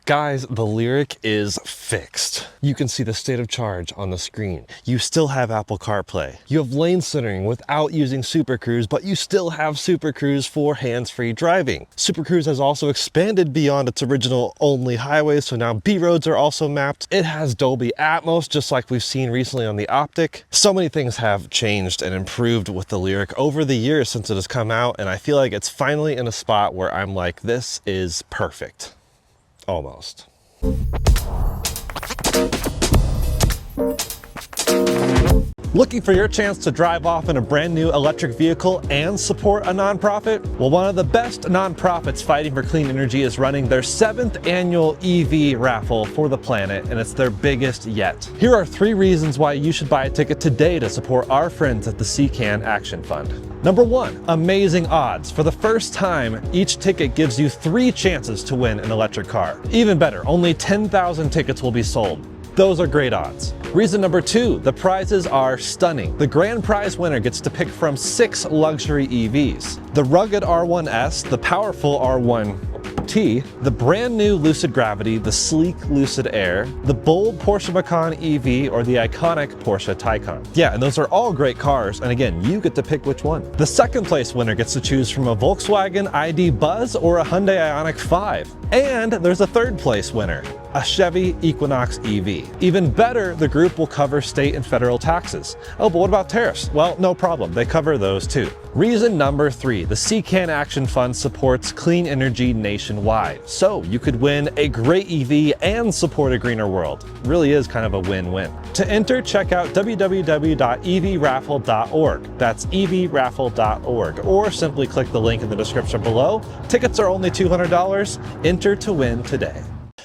Guys, the Lyriq is fixed. You can see the state of charge on the screen. You still have Apple CarPlay. You have lane centering without using Super Cruise, but you still have Super Cruise for hands-free driving. Super Cruise has also expanded beyond its original only highways, so now B roads are also mapped. It has Dolby Atmos, just like we've seen recently on the Optic. So many things have changed and improved with the Lyriq over the years since it has come out, and I feel like it's finally in a spot where I'm like, this is perfect. Almost. Looking for your chance to drive off in a brand new electric vehicle and support a nonprofit? Well, one of the best nonprofits fighting for clean energy is running their 7th annual EV raffle for the planet, and it's their biggest yet. Here are 3 reasons why you should buy a ticket today to support our friends at the CCAN Action Fund. Number 1, amazing odds. For the first time, each ticket gives you 3 chances to win an electric car. Even better, only 10,000 tickets will be sold. Those are great odds. Reason number 2, the prizes are stunning. The grand prize winner gets to pick from 6 luxury EVs. The rugged R1S, the powerful R1T, the brand new Lucid Gravity, the sleek Lucid Air, the bold Porsche Macan EV, or the iconic Porsche Taycan. Yeah, and those are all great cars, and again, you get to pick which one. The second place winner gets to choose from a Volkswagen ID Buzz or a Hyundai Ioniq 5. And there's a third place winner, a Chevy Equinox EV. Even better, the group will cover state and federal taxes. Oh, but what about tariffs? Well, no problem, they cover those too. Reason number 3, the CCAN Action Fund supports clean energy nationwide. So you could win a great EV and support a greener world. It really is kind of a win-win. To enter, check out www.evraffle.org. That's evraffle.org, or simply click the link in the description below. Tickets are only $200. Enter to win today.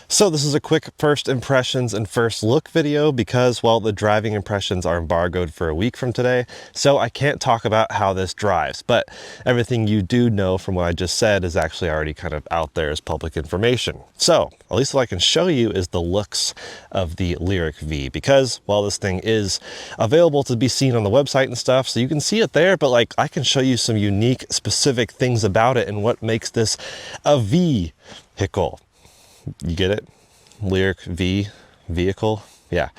So this is a quick first impressions and first look video because, well, the driving impressions are embargoed for a week from today, so I can't talk about how this drives, but everything you do know from what I just said is actually already kind of out there as public information. So at least what I can show you is the looks of the Lyriq V, because, well, this thing is available to be seen on the website and stuff, so you can see it there, but like I can show you some unique specific things about it and what makes this a vehicle. You get it? Lyriq V, vehicle. Yeah.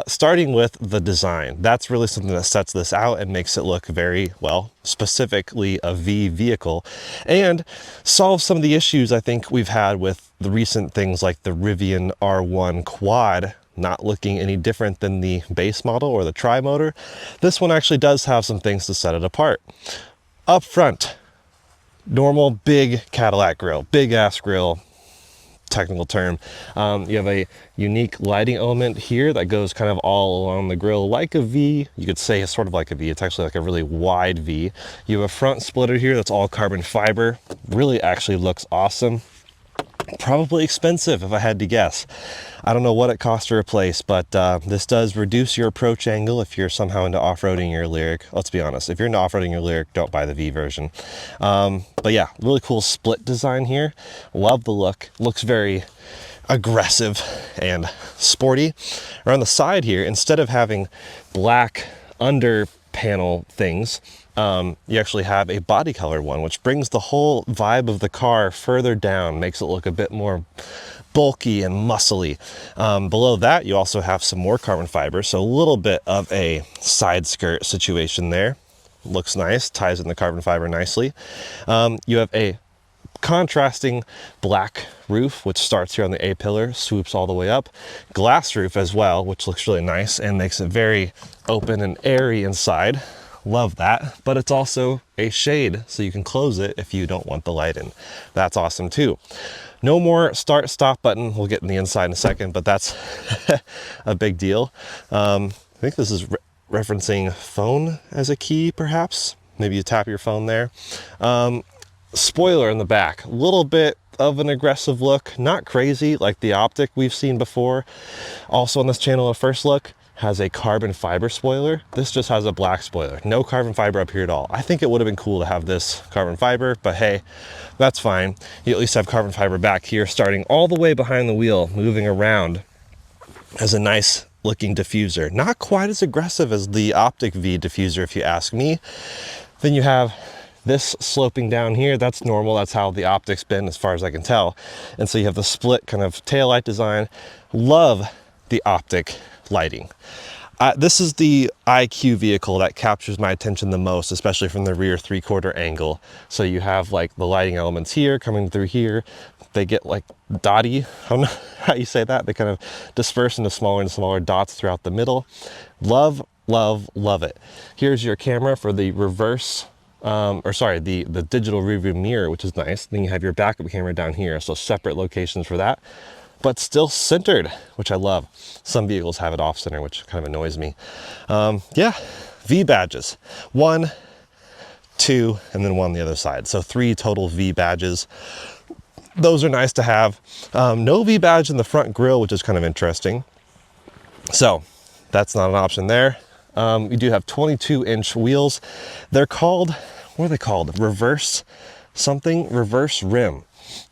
Starting with the design. That's really something that sets this out and makes it look very, well, specifically a V vehicle, and solves some of the issues I think we've had with the recent things like the Rivian R1 Quad not looking any different than the base model or the tri-motor. This one actually does have some things to set it apart. Up front, normal big Cadillac grille, big ass grille. Technical term. You have a unique lighting element here that goes kind of all along the grille like a V. You could say it's sort of like a V. It's actually like a really wide V. You have a front splitter here that's all carbon fiber. Really actually looks awesome. Probably expensive if I had to guess. I don't know what it costs to replace, but this does reduce your approach angle if you're somehow into off-roading your Lyriq. Let's be honest, if you're into off-roading your Lyriq, don't buy the V version. But yeah, really cool split design here. Love the look. Looks very aggressive and sporty. Around the side here, instead of having black under panel things, you actually have a body color one, which brings the whole vibe of the car further down, makes it look a bit more bulky and muscly. Below that, you also have some more carbon fiber, so a little bit of a side skirt situation there. Looks nice, ties in the carbon fiber nicely. You have a contrasting black roof, which starts here on the A-pillar, swoops all the way up. Glass roof as well, which looks really nice and makes it very open and airy inside. Love that, but it's also a shade, so you can close it if you don't want the light in. That's awesome too. No more start stop button. We'll get in the inside in a second, but that's a big deal. I think this is referencing phone as a key, perhaps. Maybe you tap your phone there. Spoiler in the back, a little bit of an aggressive look, not crazy like the Optic we've seen before. Also on this channel, a first look has a carbon fiber spoiler. This just has a black spoiler. No carbon fiber up here at all. I think it would have been cool to have this carbon fiber, but hey, that's fine. You at least have carbon fiber back here, starting all the way behind the wheel, moving around as a nice looking diffuser. Not quite as aggressive as the Optic V diffuser, if you ask me. Then you have This sloping down here, that's normal. That's how the optic's been as far as I can tell. And so you have the split kind of taillight design. Love the optic lighting. This is the IQ vehicle that captures my attention the most, especially from the rear 3/4 angle. So you have like the lighting elements here coming through here. They get like dotty, I don't know how you say that. They kind of disperse into smaller and smaller dots throughout the middle. Love, love, love it. Here's your camera for the reverse, the digital rearview mirror, which is nice. Then you have your backup camera down here. So separate locations for that, but still centered, which I love. Some vehicles have it off center, which kind of annoys me. Yeah, V badges, 1, 2, and then 1 on the other side. So 3 total V badges. Those are nice to have. No V badge in the front grille, which is kind of interesting. So that's not an option there. You do have 22-inch wheels. They're called, what are they called? Reverse rim.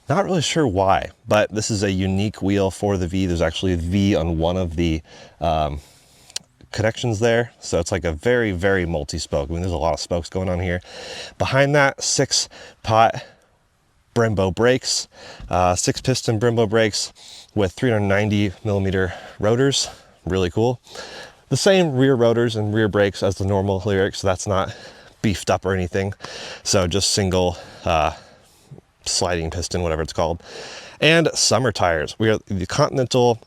Not really sure why, but this is a unique wheel for the V. There's actually a V on one of the connections there. So it's like a very, very multi-spoke. I mean, there's a lot of spokes going on here. Behind that, 6-pot Brembo brakes, 6-piston Brembo brakes with 390 millimeter rotors. Really cool. The same rear rotors and rear brakes as the normal Lyriq, so that's not beefed up or anything. So just single sliding piston, whatever it's called. And summer tires. We are the Continental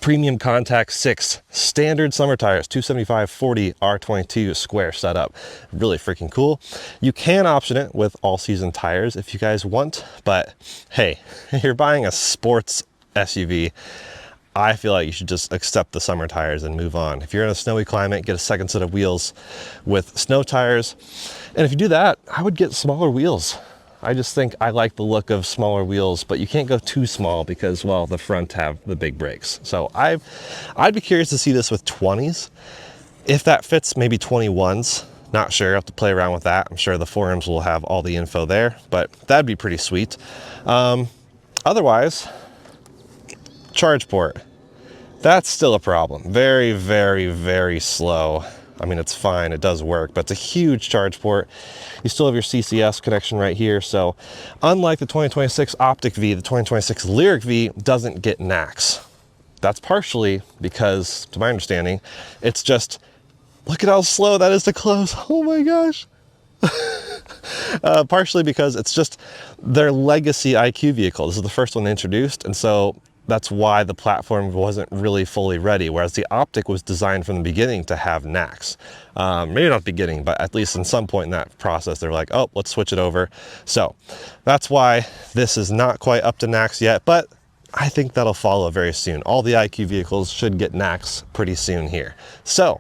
Premium Contact 6 standard summer tires, 275/40 R22 square setup. Really freaking cool. You can option it with all season tires if you guys want, but hey, you're buying a sports SUV. I feel like you should just accept the summer tires and move on. If you're in a snowy climate, get a second set of wheels with snow tires. And if you do that, I would get smaller wheels. I just think I like the look of smaller wheels, but you can't go too small because, well, the front have the big brakes. So I'd be curious to see this with 20s. If that fits, maybe 21s. Not sure, I'll have to play around with that. I'm sure the forums will have all the info there, but that'd be pretty sweet. Otherwise, charge port. That's still a problem. Very, very, very slow. I mean, it's fine, it does work, but it's a huge charge port. You still have your CCS connection right here. So unlike the 2026 Optic V, the 2026 Lyriq V doesn't get NACS. That's partially because, to my understanding, it's just, look at how slow that is to close. Oh my gosh. Partially because it's just their legacy IQ vehicle. This is the first one they introduced, and so that's why the platform wasn't really fully ready, whereas the Optic was designed from the beginning to have NACS. Maybe not the beginning, but at least in some point in that process, they're like, oh, let's switch it over. So that's why this is not quite up to NACS yet, but I think that'll follow very soon. All the IQ vehicles should get NACS pretty soon here. So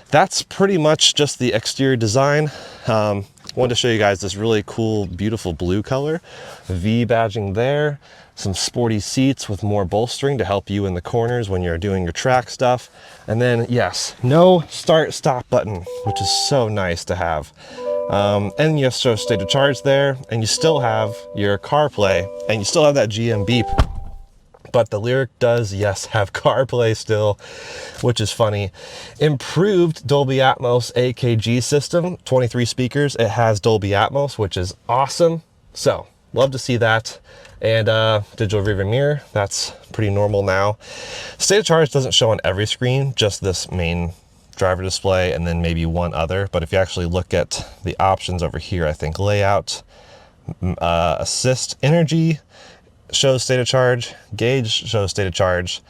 that's pretty much just the exterior design. Wanted to show you guys this really cool, beautiful blue color. V badging there. Some sporty seats with more bolstering to help you in the corners when you're doing your track stuff. And then, yes, no start stop button, which is so nice to have. And you show state of charge there, and you still have your CarPlay, and you still have that GM beep. But the Lyriq does, yes, have CarPlay still, which is funny. Improved Dolby Atmos AKG system, 23 speakers. It has Dolby Atmos, which is awesome. So, love to see that. And digital rearview mirror, that's pretty normal now. State of charge doesn't show on every screen, just this main driver display and then maybe one other. But if you actually look at the options over here, I think layout, assist, energy shows state of charge, gauge shows state of charge,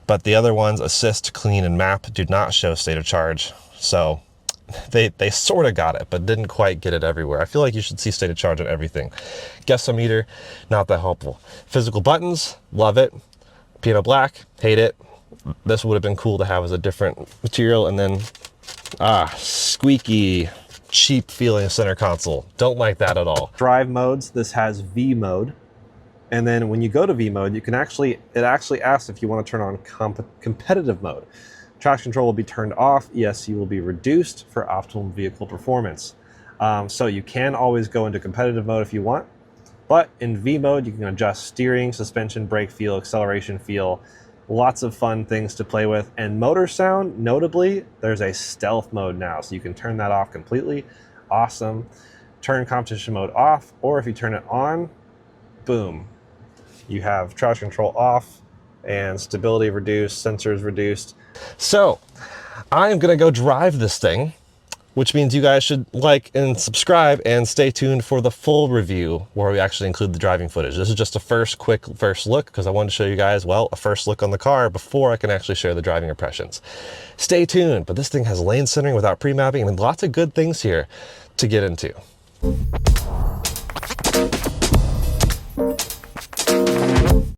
but the other ones, assist, clean, and map, do not show state of charge. So they sort of got it, but didn't quite get it everywhere. I feel like you should see state of charge on everything. Guessometer, not that helpful. Physical buttons, love it. Piano black, hate it. This would have been cool to have as a different material. And then, squeaky, cheap feeling center console. Don't like that at all. Drive modes, this has V mode. And then when you go to V mode, you can it actually asks if you want to turn on competitive mode. Traction control will be turned off. ESC will be reduced for optimal vehicle performance. So you can always go into competitive mode if you want, but in V mode, you can adjust steering, suspension, brake feel, acceleration feel, lots of fun things to play with. And motor sound, notably, there's a stealth mode now, so you can turn that off completely. Awesome. turn competition mode off, or if you turn it on, boom, you have traction control off and stability reduced, sensors reduced. So I'm gonna go drive this thing, which means you guys should like and subscribe and stay tuned for the full review where we actually include the driving footage. This is just a quick first look because I wanted to show you guys, well, a first look on the car before I can actually share the driving impressions. Stay tuned, but this thing has lane centering without pre-mapping and lots of good things here to get into.